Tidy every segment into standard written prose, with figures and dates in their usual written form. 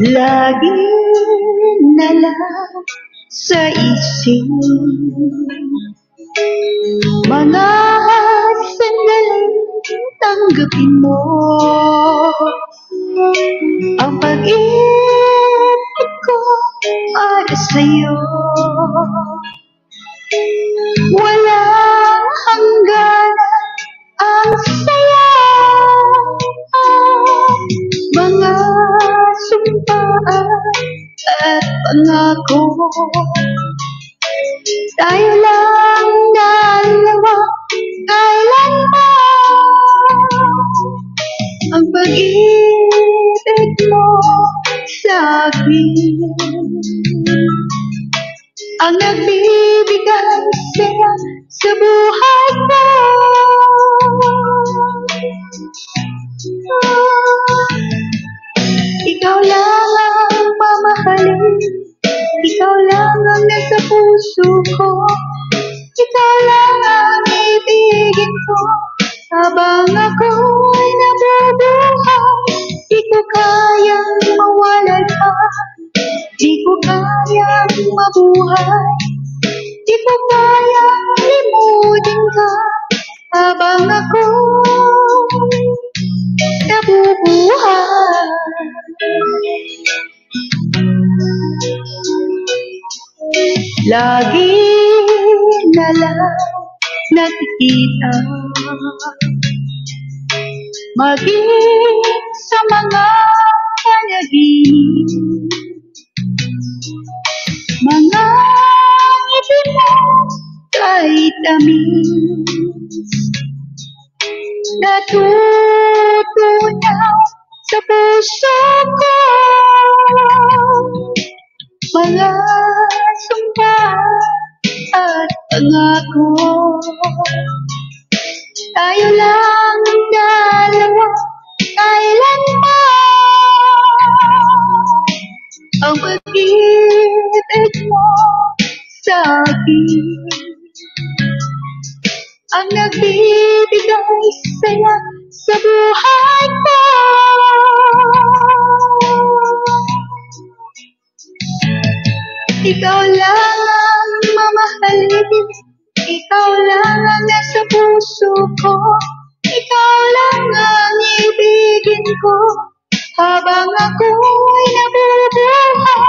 Lagi na lang sa isip mga sandaling tanggapin mo ang pag-ibig ko para sa'yo. Walang hangganan ang saya, mga sumpaan at pangako. Tayo lang dalawa, kailanman ang pag-ibig mo sa'kin ang nagbibigay saya sa buhay ko. Ikaw lang ang mamahalin, ikaw lang ang nasa puso ko, ikaw lang ang ibigin ko habang ako'y nabubuhay. Di ko kayang mawalay ka, di ko kayang mabuhay, di ko kayang limutin ka habang ako'y nabubuhay. Lagi na lang nakikita, maging sa mga panaginip, mga ngiti mo kahit tamis, natutunaw sa puso ko. Mga sumpa at pangako, tayo lang dalawa, kailanman ang pag-ibig mo sa'kin ang nagbibigay saya sa buhay ko. Ikaw lang ang mamahalin, ikaw lang ang nasa puso ko, ikaw lang ang ibigin ko habang ako'y nabubuhay.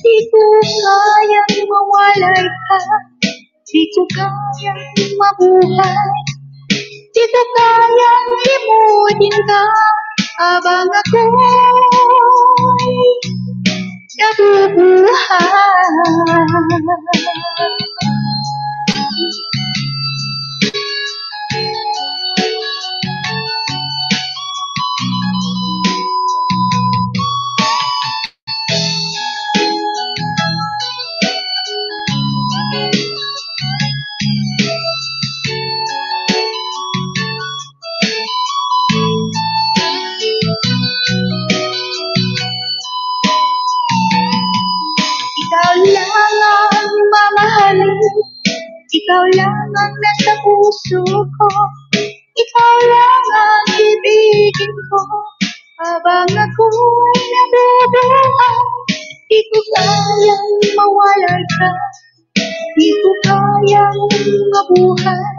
Di ko kayang mawalay ka, di ko kayang mabuhay, di ko kayang limutin ka habang ako'y nabubuhay. Ikaw lang ang mamahalin, ikaw lang ang nasa puso ko, ikaw lang ang ibigin ko habang ako'y nabubuhay. Di ko kayang mawalay ka, di ko kayang mabuhay,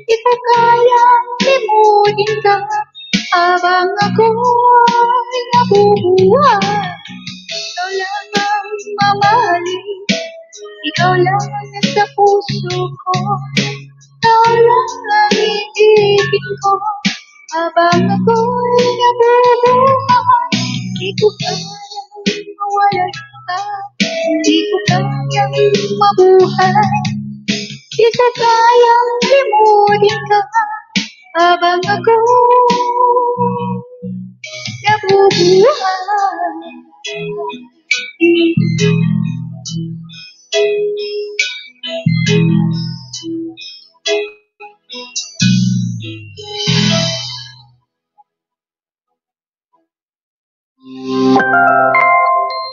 di ko kayang limutin ka habang ako'y nabubuhay. Ikaw lang ang mamahalin, ikaw lang ang nasa puso ko, ikaw lang ang iibigin ko habang ako'y nabubuhay. Di ko kayang mawalay ka, di ko kayang mabuhay, di ko kayang limutin ka habang ako'y nabubuhay.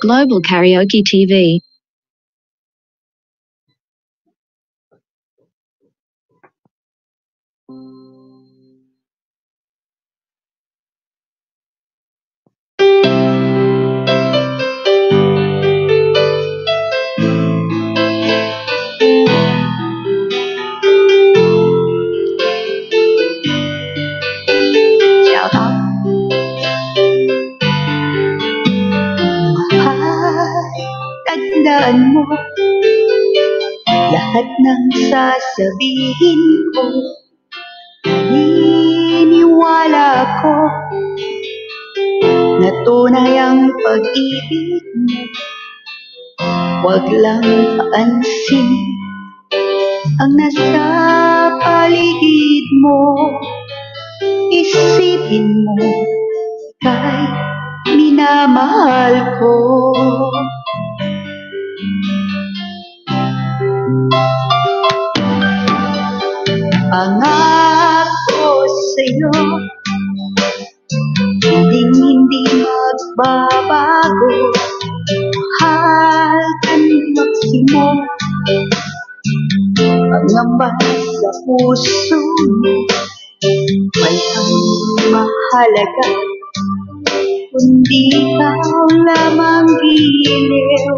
Global Karaoke TV. At nang sasabihin ko, naniniwala ko na tunay ang pag-ibig mo. Huwag lang paansin ang nasa paligid mo. Isipin mo, ika'y minamahal ko. Pangako sa'yo, hindi magbabago. Mahal ka ni Maximo, pangamba sa puso mo. Walang mahalaga, kundi ikaw lamang giliw.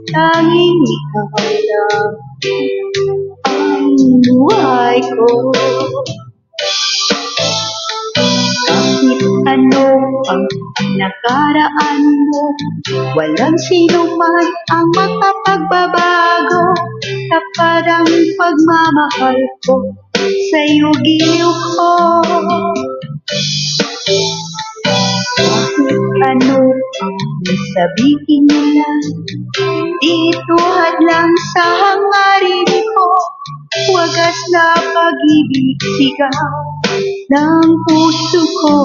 Tanging ikaw lang ang buhay ko. Kahit ano ang nakaraan mo, walang sino man ang makapagbabago. Tapat ang pagmamahal ko, sa'yo giliw ko. Kahit ano ang sabihin nila, dito hadlang sa hangarin ko. Wagas na pag-ibig sigaw ng puso ko.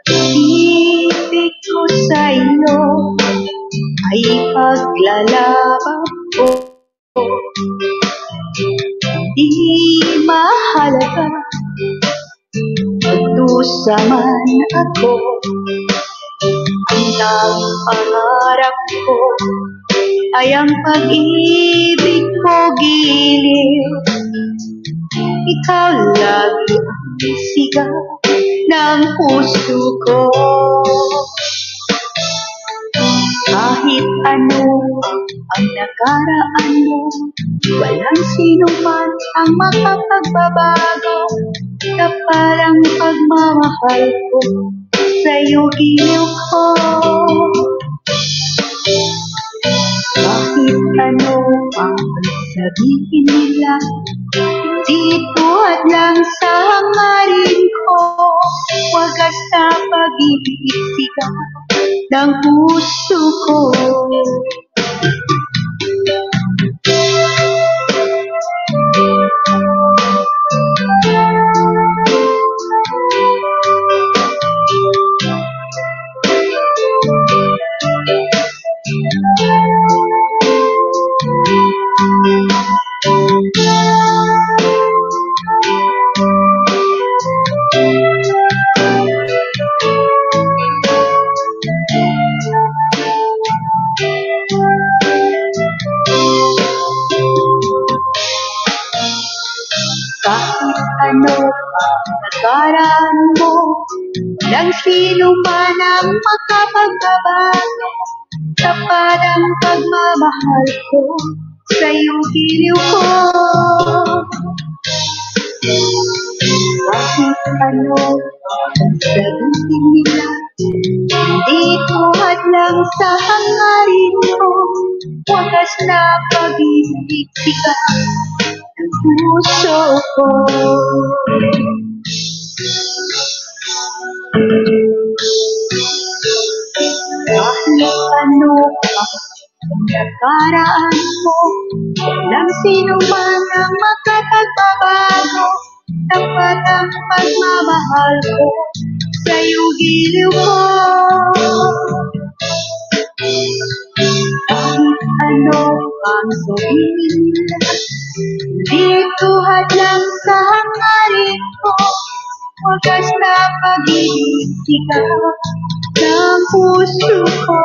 Ibig ko sa iyo ay paglalaban ko. Di mahalaga magdusa man ako. Ang tanging pangarap ko ay ang pag-ibig ko giliw. Ikaw lagi ang sigaw ng puso ko. Kahit ano ang nakaraan mo, walang sino man ang makapagbabago. Tapat ang pagmamahal ko, sa'yo giliw ko. Kahit ano ang sabihin nila, dito hadlang sa hangarin ko. Wagas na pag-ibig sigaw ng puso ko. Kahit ano ang nakaraan mo, walang sino man ang makapagbabago. Tapat ang pagmamahal ko, sa'yo giliw ko. Kahit ano ang sabihin nila, dito hadlang sa hangarin ko. Wagas na pag-ibig sigaw ng puso ko. Kahit ano ang nakaraan mo, walang sino man ang makapagbabago. Tapat ang pagmamahal ko, sa'yo giliw ko. Kahit ano ang sabihin nila, dito hadlang sa hangarin ko. Wagas na pag-ibig sigaw ng puso ko.